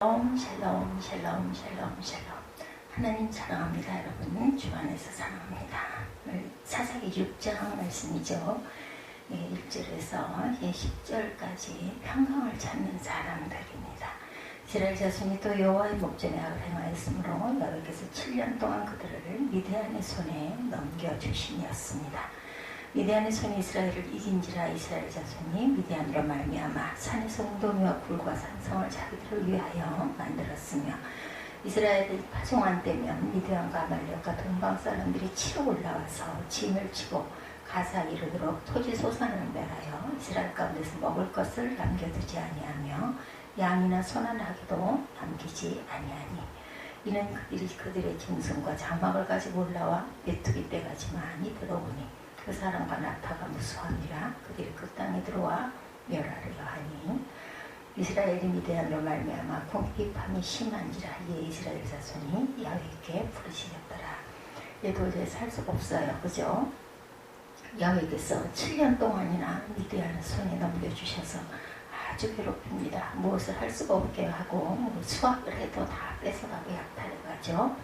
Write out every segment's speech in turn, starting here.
샬롬 샬롬 샬롬 샬롬. 하나님 사랑합니다. 여러분 주 안에서 사랑합니다. 오늘 사사기 6장 말씀이죠. 1절에서 10절까지 평강을 찾는 사람들입니다. 이스라엘 자손이 또 여호와의 목전에 악을 행하였으므로 여호와께서 7년 동안 그들을 미디안의 손에 넘겨주심이었습니다. 미디안의 손이 이스라엘을 이긴지라 이스라엘 자손이 미디안으로 말미암아 산에서 웅덩이와 굴과 산성을 자기들을 위하여 만들었으며 이스라엘이 파송한 때면 미디안과 아말렉과 동방 사람들이 치러 올라와서 진을 치고 가사 이르도록 토지 소산을 멸하여 이스라엘 가운데서 먹을 것을 남겨두지 아니하며 양이나 소나 나귀도 남기지 아니하니 이는 그들이 그들의 짐승과 장막을 가지고 올라와 메뚜기 떼가지 많이 들어오니 그 사람과 나타가 무수함이라 그들이 그 땅에 들어와 멸하려 하니 이스라엘이 미디안으로 말미암아 궁핍함이 심한지라 이에 이스라엘 자손이 야훼께 부르시렸더라. 얘 도저히 살 수가 없어요. 그죠? 야훼께서 7년 동안이나 미디안의 손에 넘겨주셔서 아주 괴롭힙니다. 무엇을 할 수가 없게 하고 수확을 해도 다 뺏어가고 약탈해가죠.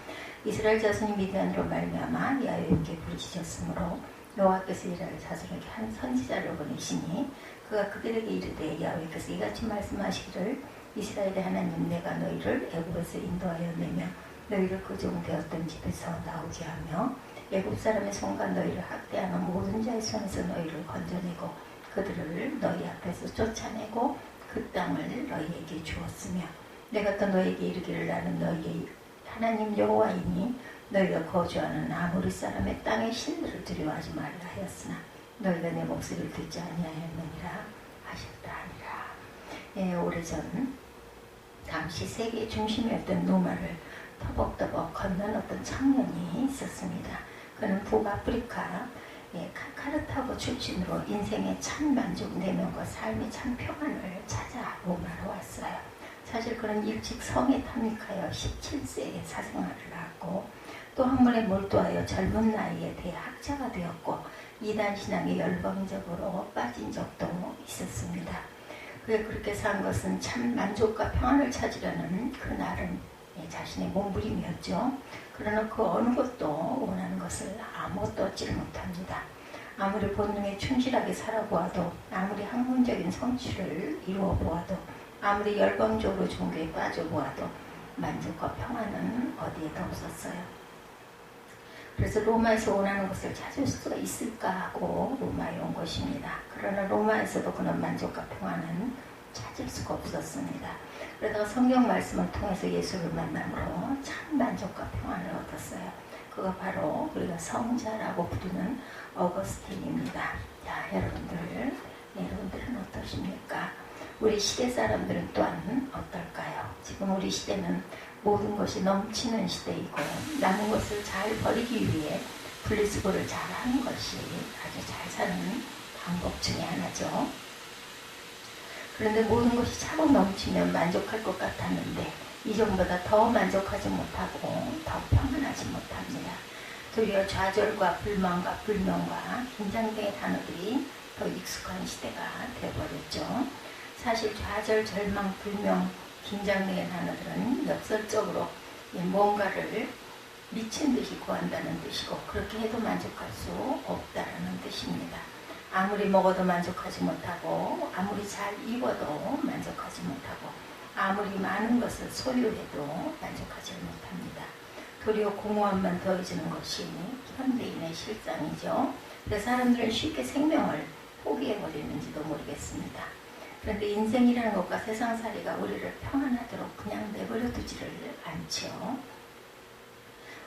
이스라엘 자손이 미디안으로 말미암아 야훼께 부르시셨으므로 여호와께서 이스라엘 자손에게 한 선지자를 보내시니 그가 그들에게 이르되 야훼께서 이같이 말씀하시기를 이스라엘의 하나님 내가 너희를 애굽에서 인도하여 내며 너희를 그 종 되었던 집에서 나오게 하며 애굽 사람의 손과 너희를 학대하는 모든 자의 손에서 너희를 건져내고 그들을 너희 앞에서 쫓아내고 그 땅을 너희에게 주었으며 내가 또 너희에게 이르기를 나는 너희의 하나님 여호와이니 너희가 거주하는 아모리 사람의 땅의 신들을 두려워하지 말라 하였으나 너희가 내 목소리를 듣지 아니하였느니라 하셨다 하니라. 오래전 당시 세계의 중심이었던 로마를 터벅터벅 건넌 어떤 청년이 있었습니다. 그는 북아프리카 카르타고 출신으로 인생의 참 만족 내면과 삶의 참 평안을 찾아 로마로 왔어요. 사실 그는 일찍 성에 탐닉하여 17세에 사생활을 하고 또 학문에 몰두하여 젊은 나이에 대학자가 되었고 이단 신앙에 열광적으로 빠진 적도 있었습니다. 그가 그렇게 산 것은 참 만족과 평안을 찾으려는 그날은 자신의 몸부림이었죠. 그러나 그 어느 것도 원하는 것을 아무것도 얻지를 못합니다. 아무리 본능에 충실하게 살아보아도 아무리 학문적인 성취를 이루어보아도 아무리 열광적으로 종교에 빠져보아도 만족과 평안은 어디에도 없었어요. 그래서 로마에서 원하는 것을 찾을 수가 있을까 하고 로마에 온 것입니다. 그러나 로마에서도 그런 만족과 평안은 찾을 수가 없었습니다. 그러다가 성경 말씀을 통해서 예수를 만남으로 참 만족과 평안을 얻었어요. 그가 바로 우리가 성자라고 부르는 어거스틴입니다. 자, 여러분들은 어떠십니까? 우리 시대 사람들은 또한 어떨까요? 지금 우리 시대는 모든 것이 넘치는 시대이고 남은 것을 잘 버리기 위해 분리수거를 잘 하는 것이 아주 잘 사는 방법 중에 하나죠. 그런데 모든 것이 차고 넘치면 만족할 것 같았는데 이전보다 더 만족하지 못하고 더 평안하지 못합니다. 도리어 좌절과 불만과 불명과 긴장 등의 단어들이 더 익숙한 시대가 되어버렸죠. 사실 좌절, 절망, 불명, 긴장 등의 단어들은 역설적으로 뭔가를 미친 듯이 구한다는 뜻이고 그렇게 해도 만족할 수 없다는 뜻입니다. 아무리 먹어도 만족하지 못하고 아무리 잘 입어도 만족하지 못하고 아무리 많은 것을 소유해도 만족하지 못합니다. 도리어 공허함만 더해지는 것이 현대인의 실상이죠. 그래서 사람들은 쉽게 생명을 포기해버리는지도 모르겠습니다. 그런데 인생이라는 것과 세상살이가 우리를 평안하도록 그냥 내버려 두지를 않죠.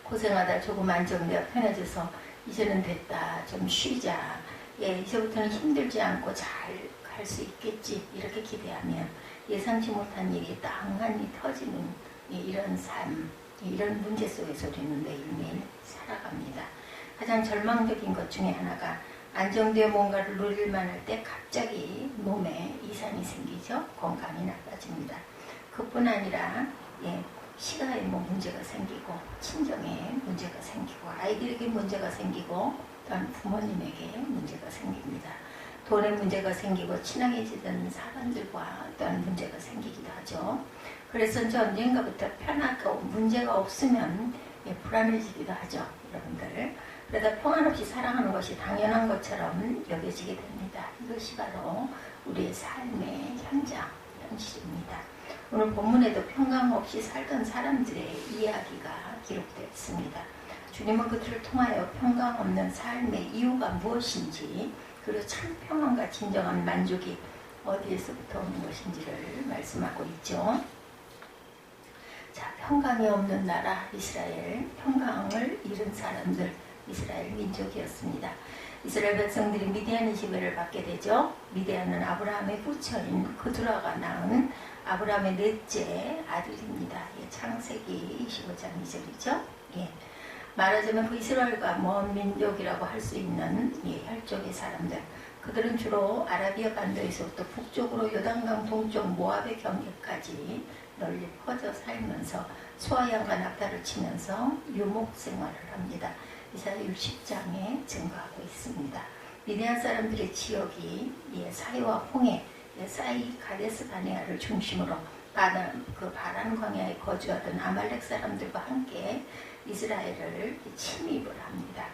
고생하다 조금 안정되어 편해져서 이제는 됐다, 좀 쉬자, 이제부터는 힘들지 않고 잘 갈 수 있겠지 이렇게 기대하면 예상치 못한 일이 땅하니 터지는 이런 삶, 이런 문제 속에서 우리는 매일매일 살아갑니다. 가장 절망적인 것 중에 하나가 안정되어 뭔가를 누릴만 할 때 갑자기 몸에 이상이 생기죠. 건강이 나빠집니다. 그뿐 아니라 시가에 문제가 생기고 친정에 문제가 생기고 아이들에게 문제가 생기고 또한 부모님에게 문제가 생깁니다. 돈에 문제가 생기고 친하게 지던 사람들과 또한 문제가 생기기도 하죠. 그래서 언젠가부터 편하고 문제가 없으면 불안해지기도 하죠, 여러분들. 그러다 평안없이 살아가는 것이 당연한 것처럼 여겨지게 됩니다. 이것이 바로 우리의 삶의 현실입니다. 오늘 본문에도 평강 없이 살던 사람들의 이야기가 기록되어 있습니다. 주님은 그들을 통하여 평강 없는 삶의 이유가 무엇인지, 그리고 참 평안과 진정한 만족이 어디에서부터 오는 것인지를 말씀하고 있죠. 자, 평강이 없는 나라 이스라엘, 평강을 잃은 사람들 이스라엘 민족이었습니다. 이스라엘 백성들이 미디안의 지배를 받게 되죠. 미디안은 아브라함의 부처인 그두라가 낳은 아브라함의 넷째 아들입니다. 창세기 25장 2절이죠. 말하자면 그 이스라엘과 먼 민족이라고 할 수 있는 혈족의 사람들, 그들은 주로 아라비아 반도에서부터 북쪽으로 요단강 동쪽 모압의 경계까지 널리 퍼져 살면서 소아양과 낙타를 치면서 유목 생활을 합니다. 이사야 60장에 증거하고 있습니다. 미디안 사람들의 지역이 사이와 홍해, 사이 가데스 바네아를 중심으로 바란 광야에 거주하던 아말렉 사람들과 함께 이스라엘을 침입을 합니다.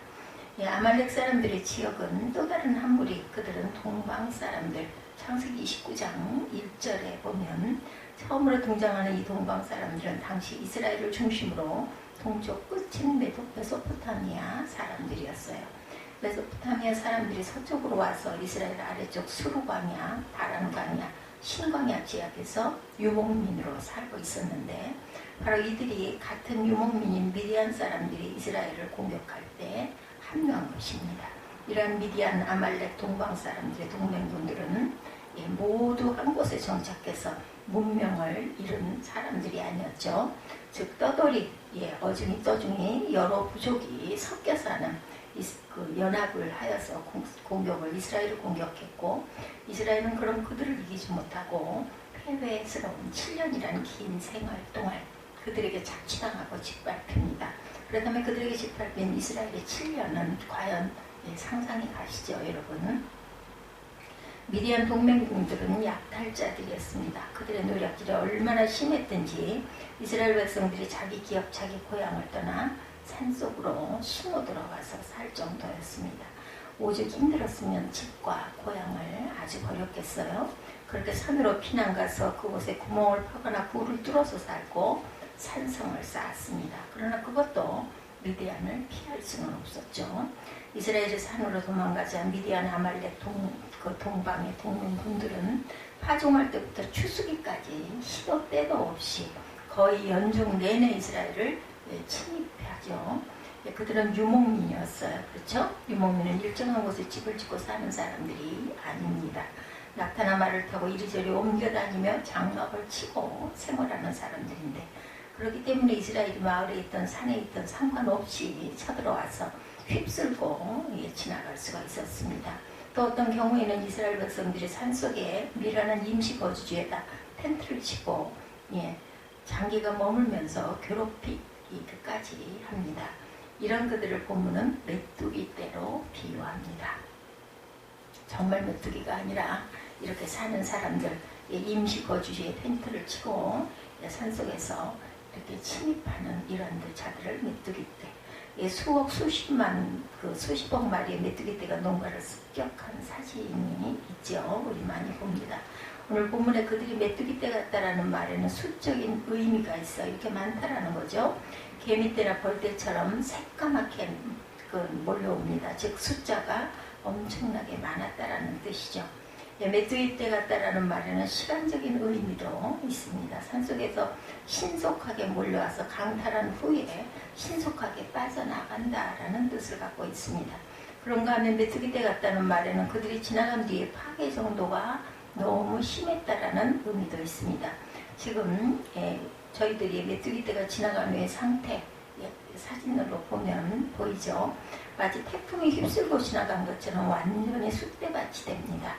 아말렉 사람들의 지역은 또 다른 한 무리, 그들은 동방 사람들. 창세기 29장 1절에 보면 처음으로 등장하는 이 동방 사람들은 당시 이스라엘을 중심으로 동쪽 끝인 메소포타미아 사람들이었어요. 메소포타미아 사람들이 서쪽으로 와서 이스라엘 아래쪽 수르 광야, 바란 광야, 신광야 지역에서 유목민으로 살고 있었는데, 바로 이들이 같은 유목민인 미디안 사람들이 이스라엘을 공격할 때 합류한 것입니다. 이러한 미디안, 아말렉, 동방 사람들의 동맹군들은 모두 한 곳에 정착해서 문명을 이룬 사람들이 아니었죠. 즉 떠돌이, 어중이 떠중이 여러 부족이 섞여 사는 그 연합을 하여서 이스라엘을 공격했고, 이스라엘은 그럼 그들을 이기지 못하고 패배스러운 7년이라는 긴 생활 동안 그들에게 착취당하고 짓밟힙니다. 그렇다면 그들에게 짓밟힌 이스라엘의 7년은 과연 상상이 가시죠, 여러분? 미디안 동맹군들은 약탈자들이었습니다. 그들의 노력질이 얼마나 심했든지 이스라엘 백성들이 자기 기업, 자기 고향을 떠나 산속으로 심어 들어가서 살 정도였습니다. 오죽 힘들었으면 집과 고향을 아주 버렸겠어요. 그렇게 산으로 피난 가서 그곳에 구멍을 파거나 굴을 뚫어서 살고 산성을 쌓았습니다. 그러나 그것도 미디안을 피할 수는 없었죠. 이스라엘의 산으로 도망가자 미디안, 아말렉, 동방의 동맹군들은 파종할 때부터 추수기까지 시도 때도 없이 거의 연중 내내 이스라엘을 침입하죠. 그들은 유목민이었어요. 그렇죠? 유목민은 일정한 곳에 집을 짓고 사는 사람들이 아닙니다. 낙타나 말을 타고 이리저리 옮겨다니며 장막을 치고 생활하는 사람들인데, 그렇기 때문에 이스라엘이 마을에 있던 산에 있던 상관없이 쳐들어와서 휩쓸고 지나갈 수가 있었습니다. 또 어떤 경우에는 이스라엘 백성들이 산속에 밀하는 임시 거주지에다 텐트를 치고 장기가 머물면서 괴롭히기까지 합니다. 이런 그들을 본문은 메뚜기 떼로 비유합니다. 정말 메뚜기가 아니라 이렇게 사는 사람들, 임시 거주지에 텐트를 치고 산속에서 이렇게 침입하는 이런 자들을 메뚜기 떼. 수십억 마리의 메뚜기 떼가 농가를 습격한 사진이 있죠. 우리 많이 봅니다. 오늘 본문에 그들이 메뚜기 떼 같다라는 말에는 수적인 의미가 있어 이렇게 많다라는 거죠. 개미떼나 벌떼처럼 새까맣게 몰려옵니다. 즉 숫자가 엄청나게 많았다라는 뜻이죠. 메뚜기 떼 같다라는 말에는 시간적인 의미도 있습니다. 산속에서 신속하게 몰려와서 강탈한 후에 신속하게 빠져나간다라는 뜻을 갖고 있습니다. 그런가 하면 메뚜기 떼 같다는 말에는 그들이 지나간 뒤에 파괴 정도가 너무 심했다라는 의미도 있습니다. 지금 저희들이 메뚜기 떼가 지나간 후의 상태, 사진으로 보면 보이죠. 마치 태풍이 휩쓸고 지나간 것처럼 완전히 쑥대밭이 됩니다.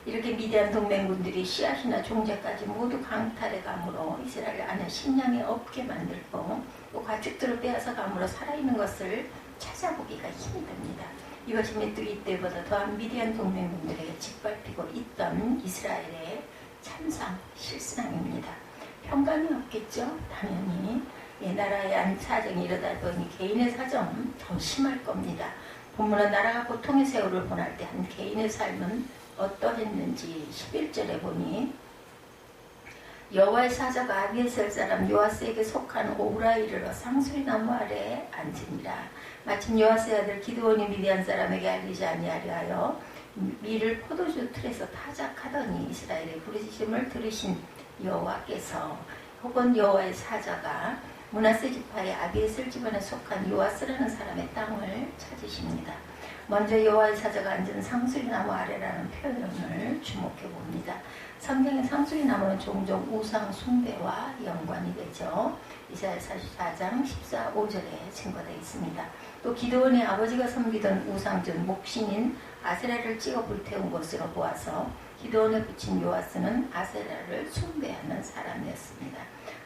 이렇게 미디안 동맹군들이 씨앗이나 종자까지 모두 강탈해 감으로 이스라엘 안에 식량이 없게 만들고 또 가축들을 빼앗아 감으로 살아있는 것을 찾아보기가 힘이 듭니다. 이것이 메뚜기 때보다 더한 미디안 동맹군들에게 짓밟히고 있던 이스라엘의 참상 실상입니다. 평강이 없겠죠. 당연히 나라의 안 사정이 이러다 보니 개인의 사정은 더 심할 겁니다. 본문은 나라가 고통의 세월을 보낼 때 한 개인의 삶은 어떠했는지 11절에 보니 여호와의 사자가 아비에셀 사람 요아스에게 속한 오브라에 이르러 상수리나무 아래에 앉으니라. 마침 요아스의 아들 기드온이 미디안 사람에게 알리지 아니하려 하여 밀을 포도주 틀에서 타작하더니 이스라엘의 부르짖음을 들으신 여호와께서 혹은 여호와의 사자가 므낫세 지파의 아비에셀 집안에 속한 요아스라는 사람의 땅을 찾으십니다. 먼저 여호와의 사자가 앉은 상수리나무 아래라는 표현을 주목해 봅니다. 성경의 상수리나무는 종종 우상 숭배와 연관이 되죠. 이사야 44장 14, 5절에 증거되어 있습니다. 또 기드온의 아버지가 섬기던 우상전 목신인 아세라를 찍어 불태운 것으로 보아서 기드온에 붙인 요아스는 아세라를 숭배하는 사람이었습니다.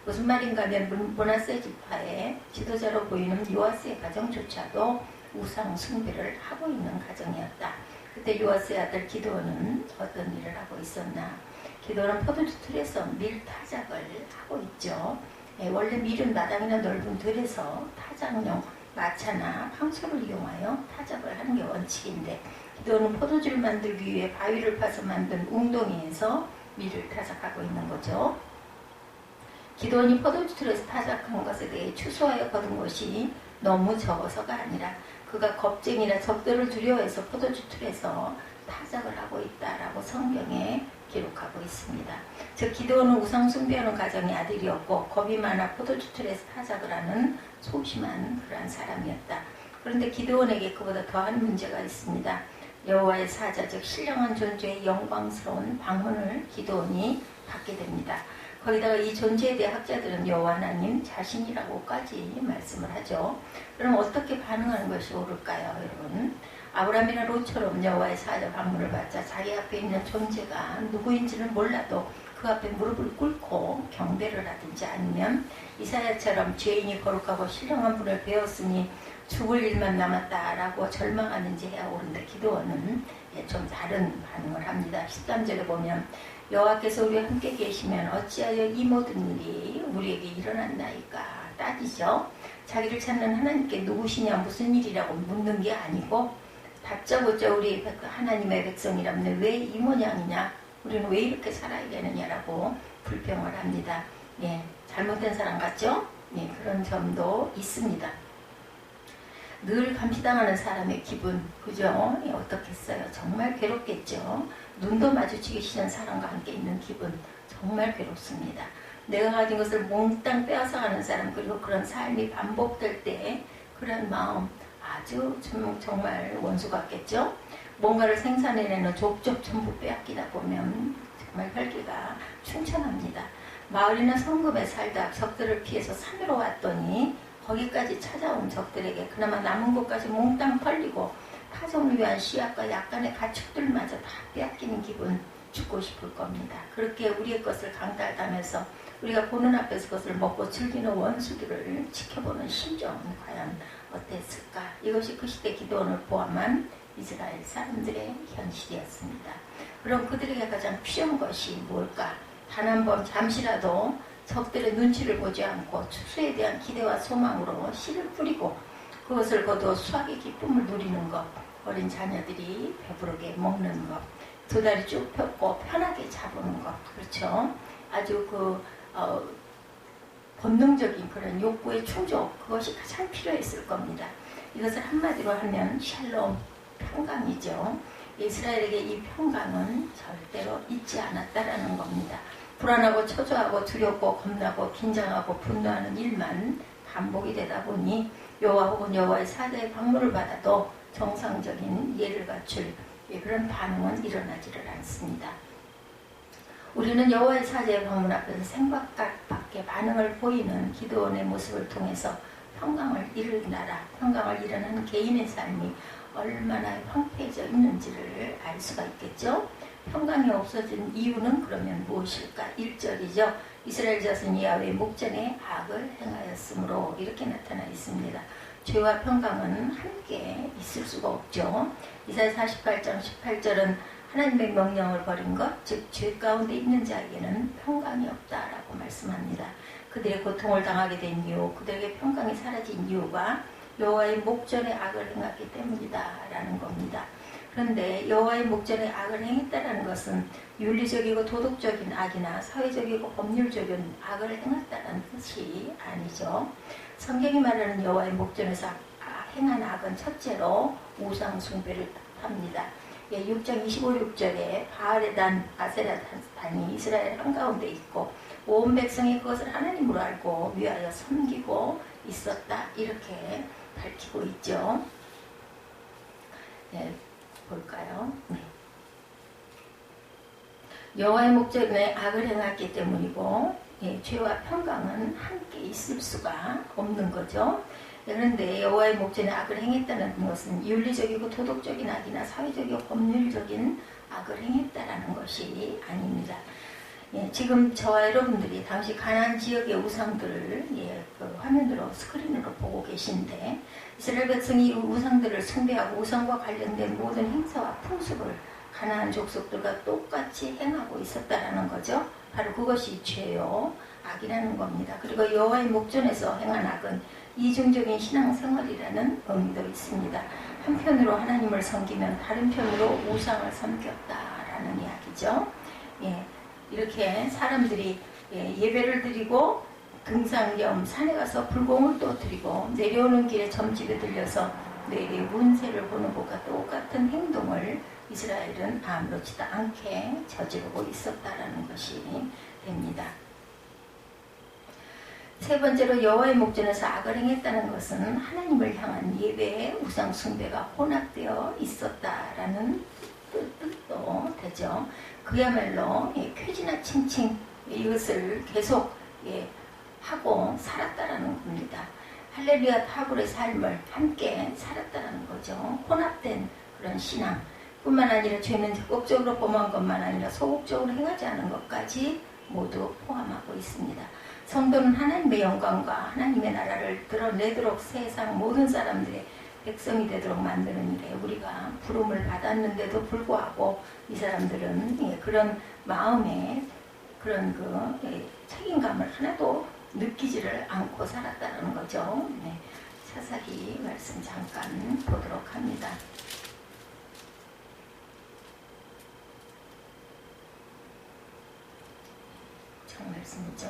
무슨 말인가 하면 므낫세 지파의 지도자로 보이는 요아스의 가정조차도 우상 숭배를 하고 있는 가정이었다. 그때 요아스의 아들 기드온은 어떤 일을 하고 있었나? 기드온은 포도주 틀에서 밀 타작을 하고 있죠. 원래 밀은 마당이나 넓은 들에서 타작용 마차나 황소를 이용하여 타작을 하는 게 원칙인데 기드온은 포도주를 만들기 위해 바위를 파서 만든 웅덩이에서 밀을 타작하고 있는 거죠. 기드온이 포도주 틀에서 타작한 것에 대해 추수하여 거둔 것이 너무 적어서가 아니라 그가 겁쟁이나 적들을 두려워해서 포도주 틀에서 타작을 하고 있다라고 성경에 기록하고 있습니다. 즉 기드온은 우상 숭배하는 가정의 아들이었고 겁이 많아 포도주 틀에서 타작을 하는 소심한 그러한 사람이었다. 그런데 기드온에게 그보다 더한 문제가 있습니다. 여호와의 사자 즉 신령한 존재의 영광스러운 방문을 기드온이 받게 됩니다. 거기다가 이 존재에 대해 학자들은 여호와 하나님 자신이라고까지 말씀을 하죠. 그럼 어떻게 반응하는 것이 옳을까요, 여러분? 아브라함이나 롯처럼 여호와의 사자 방문을 받자 자기 앞에 있는 존재가 누구인지는 몰라도 그 앞에 무릎을 꿇고 경배를 하든지 아니면 이사야처럼 죄인이 거룩하고 신령한 분을 배웠으니 죽을 일만 남았다라고 절망하는지 해야 옳은데 기드온은 좀 다른 반응을 합니다. 13절에 보면 여호와께서 우리와 함께 계시면 어찌하여 이 모든 일이 우리에게 일어났나이까 따지죠. 자기를 찾는 하나님께 누구시냐 무슨 일이라고 묻는 게 아니고 다짜고짜 우리 하나님의 백성이라면 왜 이 모양이냐 우리는 왜 이렇게 살아야 되느냐라고 불평을 합니다. 잘못된 사람 같죠? 그런 점도 있습니다. 늘 감시당하는 사람의 기분, 그죠? 어떻겠어요? 정말 괴롭겠죠? 눈도 마주치기 싫은 사람과 함께 있는 기분, 정말 괴롭습니다. 내가 가진 것을 몽땅 빼앗아가는 사람, 그리고 그런 삶이 반복될 때 그런 마음 아주 정말 원수 같겠죠? 뭔가를 생산해내는 족족 전부 빼앗기다 보면 정말 혈기가 충천합니다. 마을이나 성읍에 살다 적들을 피해서 산으로 왔더니 거기까지 찾아온 적들에게 그나마 남은 곳까지 몽땅 털리고 타성을 위한 씨앗과 약간의 가축들마저 다 빼앗기는 기분 죽고 싶을 겁니다. 그렇게 우리의 것을 강탈당해서 우리가 보는 앞에서 그것을 먹고 즐기는 원수들을 지켜보는 심정은 과연 어땠을까? 이것이 그 시대 기드온을 포함한 이스라엘 사람들의 현실이었습니다. 그럼 그들에게 가장 필요한 것이 뭘까? 단 한 번 잠시라도 적들의 눈치를 보지 않고 추수에 대한 기대와 소망으로 씨를 뿌리고 그것을 거두어 수확의 기쁨을 누리는 것, 어린 자녀들이 배부르게 먹는 것, 두 다리 쭉 펴고 편하게 잡는 것, 그렇죠? 아주 본능적인 그런 욕구의 충족, 그것이 가장 필요했을 겁니다. 이것을 한마디로 하면 샬롬, 평강이죠. 이스라엘에게 이 평강은 절대로 있지 않았다라는 겁니다. 불안하고 초조하고 두렵고 겁나고 긴장하고 분노하는 일만 반복이 되다 보니 여호와 혹은 여호와의 사자의 방문을 받아도 정상적인 예를 갖출 그런 반응은 일어나지를 않습니다. 우리는 여호와의 사자의 방문 앞에서 생각밖에 반응을 보이는 기드온의 모습을 통해서 평강을 이룰 나라, 평강을 이루는 개인의 삶이 얼마나 황폐해져 있는지를 알 수가 있겠죠. 평강이 없어진 이유는 그러면 무엇일까? 1절이죠. 이스라엘 자손이 야훼 목전에 악을 행하였으므로 이렇게 나타나 있습니다. 죄와 평강은 함께 있을 수가 없죠. 이사야 48장 18절은 하나님의 명령을 버린 것, 즉 죄 가운데 있는 자에게는 평강이 없다라고 말씀합니다. 그들의 고통을 당하게 된 이유, 그들에게 평강이 사라진 이유가 여호와의 목전에 악을 행했기 때문이다라는 겁니다. 그런데 여호와의 목전에 악을 행했다라는 것은 윤리적이고 도덕적인 악이나 사회적이고 법률적인 악을 행했다는 뜻이 아니죠. 성경이 말하는 여호와의 목전에서 행한 악은 첫째로 우상 숭배를 합니다. 6장 25, 6절에 바알의 단, 아세라 단이 이스라엘 한가운데 있고 온 백성이 그것을 하나님으로 알고 위하여 섬기고 있었다. 이렇게 밝히고 있죠. 네, 볼까요? 네. 여호와의 목전에 악을 행했기 때문이고 죄와 평강은 함께 있을 수가 없는 거죠. 그런데 여호와의 목전에 악을 행했다는 것은 윤리적이고 도덕적인 악이나 사회적이고 법률적인 악을 행했다라는 것이 아닙니다. 지금 저와 여러분들이 당시 가나안 지역의 우상들을 그 화면으로 스크린으로 보고 계신데 이스라엘 백성이 우상들을 숭배하고 우상과 관련된 모든 행사와 풍습을 가나안 족속들과 똑같이 행하고 있었다라는 거죠. 바로 그것이 죄요 악이라는 겁니다. 그리고 여호와의 목전에서 행한 악은 이중적인 신앙생활이라는 의미도 있습니다. 한편으로 하나님을 섬기면 다른 편으로 우상을 섬겼다라는 이야기죠. 이렇게 사람들이 예배를 드리고 등산 겸 산에 가서 불공을 또 드리고 내려오는 길에 점집에 들려서 뇌리의 운세를 보는 것과 똑같은 행동을 이스라엘은 아무렇지도 않게 저지르고 있었다라는 것이 됩니다. 세 번째로 여호와의 목전에서 악을 행했다는 것은 하나님을 향한 예배의 우상 숭배가 혼합되어 있었다라는 뜻도 되죠. 그야말로 쾌지나 칭칭 이것을 계속 하고 살았다라는 겁니다. 할렐루야 타불의 삶을 함께 살았다라는 거죠. 혼합된 그런 신앙 뿐만 아니라 죄는 적극적으로 범한 것만 아니라 소극적으로 행하지 않은 것까지 모두 포함하고 있습니다. 성도는 하나님의 영광과 하나님의 나라를 드러내도록 세상 모든 사람들의 백성이 되도록 만드는 일에 우리가 부름을 받았는데도 불구하고 이 사람들은 그런 마음에 그런 책임감을 하나도 느끼지를 않고 살았다는 거죠. 사사기 말씀 잠깐 보도록 합니다. 정 말씀이죠.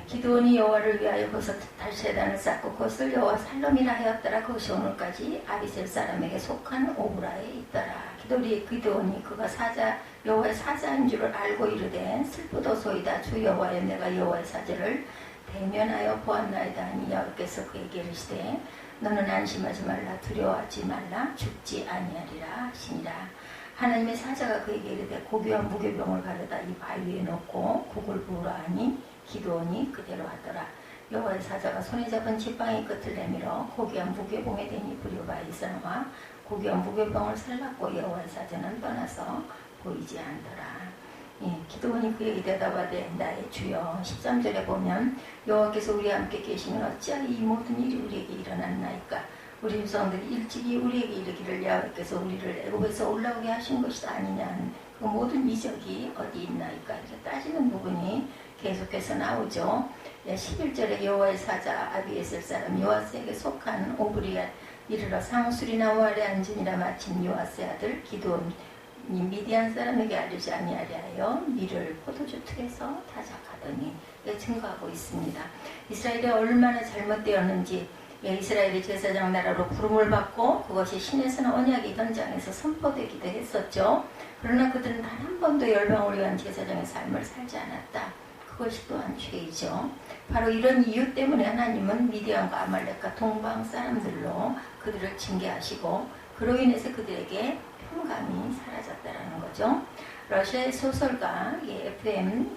기드온이 여호와를 위하여 거기서 달세단을 쌓고 그것을 여호와 살롬이라 하였더라. 그것이 오늘까지 아비셀 사람에게 속한 오브라에 있더라. 기드온이 그가 여호와의 사자인 줄을 알고 이르되 슬프도소이다. 주 여호와여 내가 여호와의 사자를 대면하여 보았나이다 하니 여호와께서 그에게 이르시되 너는 안심하지 말라 두려워하지 말라 죽지 아니하리라 하시니라. 하나님의 사자가 그에게 이르되 고기와 무교병을 가져다 이 바위에 넣고 국을 부으라 하니 기드온이 그대로 하더라. 여호와의 사자가 손에 잡은 지팡이 끝을 내밀어 고기와 무교병에 대니 부려봐 이스라와 고기와 무교병을 살랐고 여호와의 사자는 떠나서 보이지 않더라. 기드온이 그에게 대답하되 나의 주여 13절에 보면 여호와께서 우리와 함께 계시면 어찌하여 이 모든 일이 우리에게 일어났나이까. 우리 조상들이 일찍이 우리에게 이르기를 여호와께서 우리를 애굽에서 올라오게 하신 것이 아니냐는 그 모든 이적이 어디 있나이까. 이렇게 따지는 부분이 계속해서 나오죠. 11절에 여호와의 사자 아비에셀 사람 요아스에게 속한 오브리가 이르러 상수리 나무 아래 앉으니라. 마침 요아스의 아들 기드온이 미디안 사람에게 알리지 아니하려 하여 밀을 포도주 틀에서 타작하더니 증거하고 있습니다. 이스라엘이 얼마나 잘못되었는지 이스라엘이 제사장 나라로 부름을 받고 그것이 신에서는 언약의 현장에서 선포되기도 했었죠. 그러나 그들은 단 한 번도 열방을 위한 제사장의 삶을 살지 않았다. 그것이 또한 죄이죠. 바로 이런 이유 때문에 하나님은 미디안과 아말렉과 동방 사람들로 그들을 징계하시고 그로 인해서 그들에게 평강이 사라졌다는 거죠. 러시아의 소설가 FM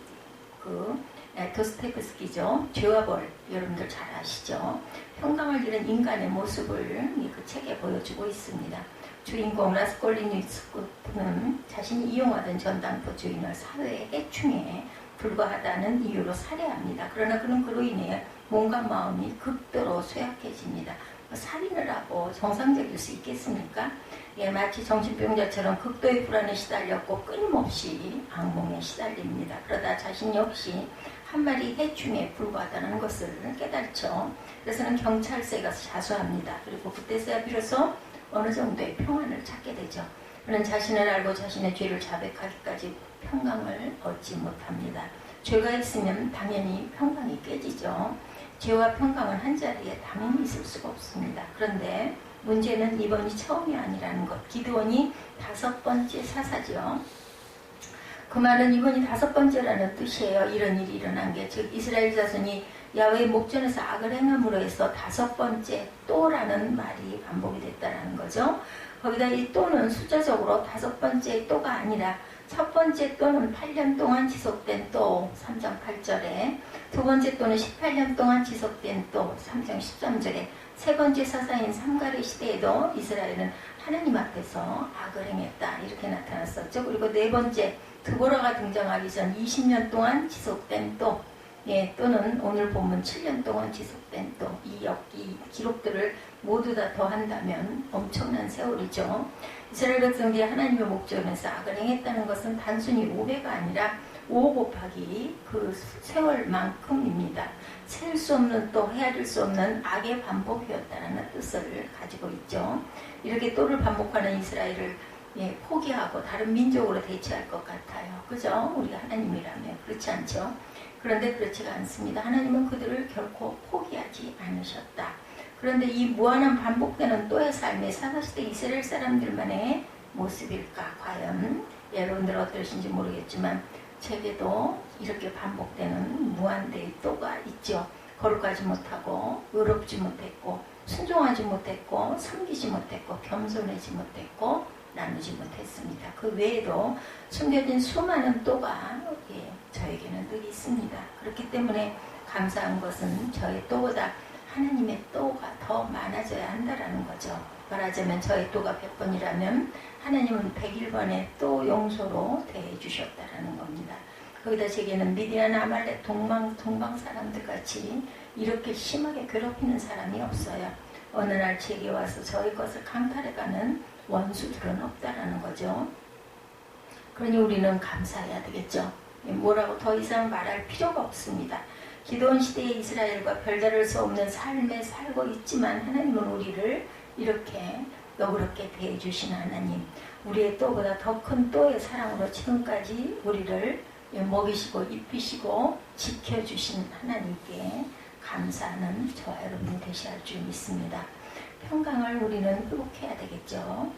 도스토옙스키죠. 죄와 벌 여러분들 잘 아시죠. 평강을 잃은 인간의 모습을 그 책에 보여주고 있습니다. 주인공 라스콜리니스크는 자신이 이용하던 전당포 주인을 사회의 해충에 불과하다는 이유로 살해합니다. 그러나 그는 그로 인해 몸과 마음이 극도로 쇠약해집니다. 살인을 하고 정상적일 수 있겠습니까? 예, 마치 정신병자처럼 극도의 불안에 시달렸고 끊임없이 악몽에 시달립니다. 그러다 자신 역시 한 마리 해충에 불과하다는 것을 깨달죠. 그래서는 경찰서에 가서 자수합니다. 그리고 그때서야 비로소 어느 정도의 평안을 찾게 되죠. 그는 자신을 알고 자신의 죄를 자백하기까지 평강을 얻지 못합니다. 죄가 있으면 당연히 평강이 깨지죠. 죄와 평강은 한자리에 당연히 있을 수가 없습니다. 그런데 문제는 이번이 처음이 아니라는 것. 기드온이 5번째 사사죠. 그 말은 이번이 5번째라는 뜻이에요. 이런 일이 일어난 게. 즉 이스라엘 자손이 야훼의 목전에서 악을 행함으로 해서 5번째 또라는 말이 반복이 됐다는 거죠. 거기다 이 또는 숫자적으로 5번째 또가 아니라 첫 번째 또는 8년 동안 지속된 또 3장 8절에, 두 번째 또는 18년 동안 지속된 또 3장 13절에, 세 번째 사사인 삼갈의 시대에도 이스라엘은 하나님 앞에서 악을 행했다 이렇게 나타났었죠. 그리고 네 번째 드보라가 등장하기 전 20년 동안 지속된 또, 또는 오늘 본문 7년 동안 지속된 또, 이 기록들을 모두 다 더한다면 엄청난 세월이죠. 이스라엘 백성들이 하나님의 목전에서 악을 행했다는 것은 단순히 오해가 아니라 5 곱하기 그 세월만큼입니다. 셀 수 없는 또 헤아릴 수 없는 악의 반복이었다는 뜻을 가지고 있죠. 이렇게 또를 반복하는 이스라엘을 포기하고 다른 민족으로 대체할 것 같아요. 그죠? 우리가 하나님이라면 그렇지 않죠? 그런데 그렇지가 않습니다. 하나님은 그들을 결코 포기하지 않으셨다. 그런데 이 무한한 반복되는 또의 삶의 사사시대 이스라엘 사람들만의 모습일까? 과연 여러분들 어떠신지 모르겠지만 제게도 이렇게 반복되는 무한대의 또가 있죠. 거룩하지 못하고 의롭지 못했고 순종하지 못했고 섬기지 못했고 겸손하지 못했고 나누지 못했습니다. 그 외에도 숨겨진 수많은 또가 저에게는 늘 있습니다. 그렇기 때문에 감사한 것은 저의 또보다 하나님의 또가 더 많아져야 한다는 거죠. 말하자면 저의 또가 100번이라면 하나님은 101번의 또 용서로 대해 주셨다는 겁니다. 거기다 제게는 미디안 아말렉 동방 사람들 같이 이렇게 심하게 괴롭히는 사람이 없어요. 어느 날 제게 와서 저의 것을 강탈해가는 원수들은 없다라는 거죠. 그러니 우리는 감사해야 되겠죠. 뭐라고 더 이상 말할 필요가 없습니다. 기드온 시대의 이스라엘과 별다를 수 없는 삶에 살고 있지만 하나님은 우리를 이렇게 너그럽게 대해주시는 하나님, 우리의 또보다 더 큰 또의 사랑으로 지금까지 우리를 먹이시고 입히시고 지켜주신 하나님께 감사하는 저와 여러분이 되셔야 할 줄 믿습니다. 평강을 우리는 회복해야 되겠죠.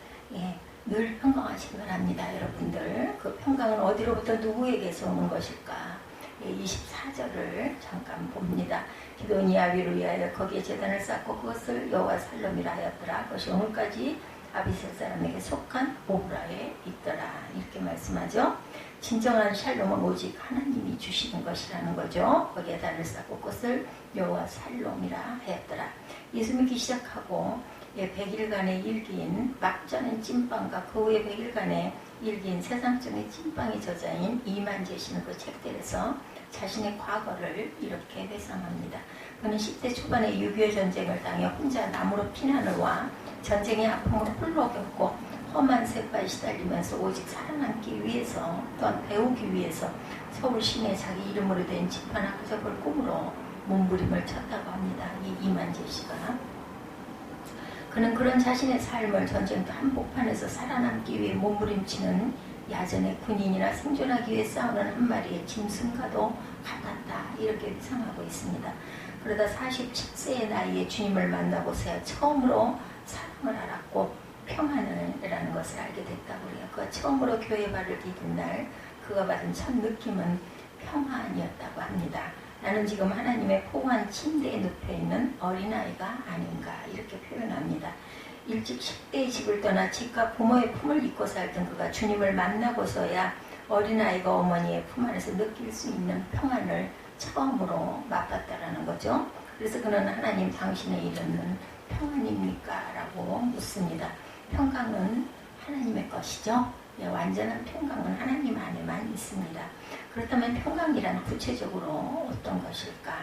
늘 평강하시기 바랍니다. 여러분들 그 평강은 어디로부터 누구에게서 오는 것일까? 24절을 잠깐 봅니다. 기드온이 야훼를 위하여 거기에 제단을 쌓고 그것을 여호와 살롬이라 하였더라. 그것이 오늘까지 아비셀 사람에게 속한 오브라에 있더라. 이렇게 말씀하죠. 진정한 샬롬은 오직 하나님이 주시는 것이라는 거죠. 거기에 단을 쌓고 그것을 여호와 살롬이라 하였더라. 예수 믿기 시작하고 100일간의 일기인 막전의 찐빵과 그 후에 100일간의 일기인 세상적인 찐빵이 저자인 이만재 씨는 그 책들에서 자신의 과거를 이렇게 회상합니다. 그는 10대 초반에 6.25 전쟁을 당해 혼자 남으로 피난을 와 전쟁의 아픔을 홀로 겪고 험한 세파에 시달리면서 오직 살아남기 위해서 또한 배우기 위해서 서울 시내 자기 이름으로 된 집판 학접을 꿈으로 몸부림을 쳤다고 합니다. 이 이만재 씨가. 그는 그런 자신의 삶을 전쟁터 한복판에서 살아남기 위해 몸부림치는 야전의 군인이나 생존하기 위해 싸우는 한 마리의 짐승과도 같았다. 이렇게 회상하고 있습니다. 그러다 47세의 나이에 주님을 만나고서야 처음으로 사랑을 알았고 평안이라는 것을 알게 됐다고 해요. 그가 처음으로 교회 발을 디딘 날 그가 받은 첫 느낌은 평안이었다고 합니다. 나는 지금 하나님의 포구한 침대에 눕혀있는 어린아이가 아닌가 이렇게 표현합니다. 일찍 10대의 집을 떠나 집과 부모의 품을 잊고 살던 그가 주님을 만나고서야 어린아이가 어머니의 품 안에서 느낄 수 있는 평안을 처음으로 맛봤다라는 거죠. 그래서 그는 하나님 당신의 이름은 평안입니까? 라고 묻습니다. 평강은 하나님의 것이죠. 완전한 평강은 하나님 안에만 있습니다. 그렇다면 평강이란 구체적으로 어떤 것일까?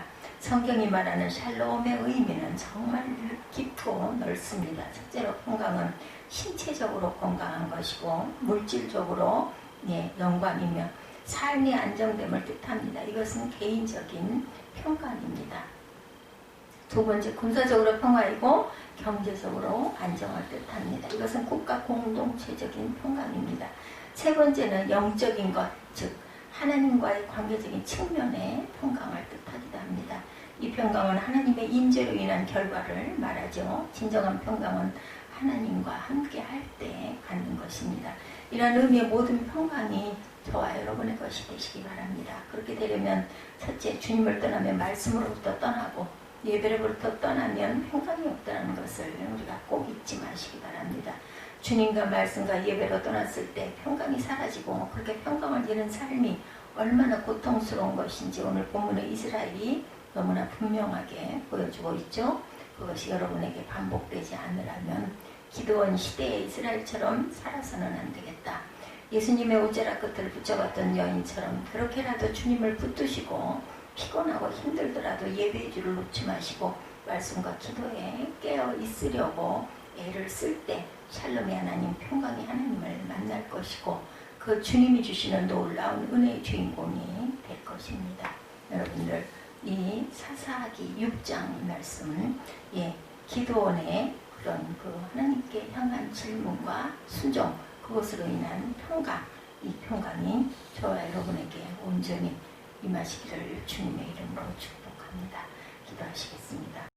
성경이 말하는 샬롬의 의미는 정말 깊고 넓습니다. 첫째로 평강은 신체적으로 건강한 것이고 물질적으로 영광이며 삶의 안정됨을 뜻합니다. 이것은 개인적인 평강입니다. 두 번째, 군사적으로 평화이고 경제적으로 안정을 뜻합니다. 이것은 국가 공동체적인 평강입니다. 세 번째는 영적인 것, 즉 하나님과의 관계적인 측면의 평강을 뜻하기도 합니다. 이 평강은 하나님의 임재로 인한 결과를 말하죠. 진정한 평강은 하나님과 함께 할 때 갖는 것입니다. 이러한 의미의 모든 평강이 저와 여러분의 것이 되시기 바랍니다. 그렇게 되려면 첫째, 주님을 떠나면 말씀으로부터 떠나고 예배로부터 떠나면 평강이 없다는 것을 우리가 꼭 잊지 마시기 바랍니다. 주님과 말씀과 예배로 떠났을 때 평강이 사라지고 그렇게 평강을 잃은 삶이 얼마나 고통스러운 것인지 오늘 본문의 이스라엘이 너무나 분명하게 보여주고 있죠. 그것이 여러분에게 반복되지 않으려면 기드온 시대의 이스라엘처럼 살아서는 안 되겠다. 예수님의 옷자락 끝을 붙잡았던 여인처럼 그렇게라도 주님을 붙드시고 피곤하고 힘들더라도 예배의 줄을 놓지 마시고 말씀과 기도에 깨어 있으려고 애를 쓸 때 샬롬의 하나님, 평강의 하나님을 만날 것이고 그 주님이 주시는 놀라운 은혜의 주인공이 될 것입니다. 여러분들 이 사사기 6장 말씀은 기드온의 그런 그 하나님께 향한 질문과 순종, 그것으로 인한 평강, 이 평강이 저와 여러분에게 온전히 임하시기를 주님의 이름으로 축복합니다. 기도하시겠습니다.